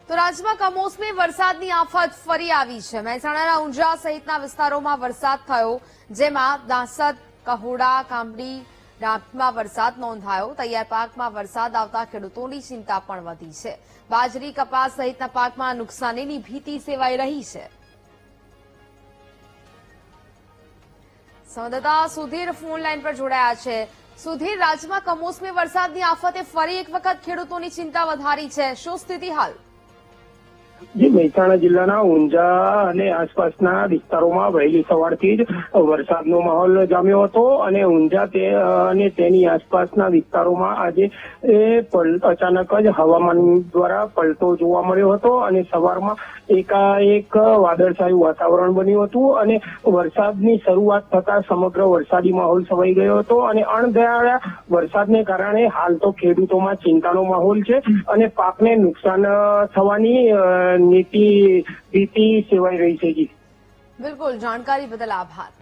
તો રાજ્યમાં કમોસમી વરસાદની આફત ફરી આવી છે। મહેસાણાના ઊંઝા સહિતના વિસ્તારોમાં વરસાદ થયો, જેમાં દાસદ, કહોડા, કામડી, ડાભમાં વરસાદ નોંધાયો। તૈયાર પાકમાં વરસાદ આવતા ખેડૂતોની ચિંતા પણ વધી છે। બાજરી, કપાસ સહિતના પાકમાં નુકસાનીની ભીતિ સેવાઈ રહી છે। સંવાદદાતા સુધીર ફોન લાઈન પર જોડાયા છે। સુધીર, રાજ્યમાં કમોસમી વરસાદની આફતે ફરી એક વખત ખેડૂતોની ચિંતા વધારી છે, શું સ્થિતિ હાલ? જે મહેસાણા જિલ્લાના ઊંઝા અને આસપાસના વિસ્તારોમાં વહેલી સવારથી જ વરસાદનો માહોલ જામ્યો હતો અને ઊંઝા અને તેની આસપાસના વિસ્તારોમાં આજે અચાનક જ હવામાન દ્વારા પલટો જોવા મળ્યો હતો અને સવારમાં એકાએક વાદળછાયું વાતાવરણ બન્યું હતું અને વરસાદની શરૂઆત થતા સમગ્ર વરસાદી માહોલ છવાઈ ગયો હતો અને અણધાર્યા વરસાદને કારણે હાલ તો ખેડૂતોમાં ચિંતાનો માહોલ છે અને પાકને નુકસાન થવાની ભીતિ સેવાઈ રહી છે। જી બિલકુલ, જાણકારી બદલ આભાર।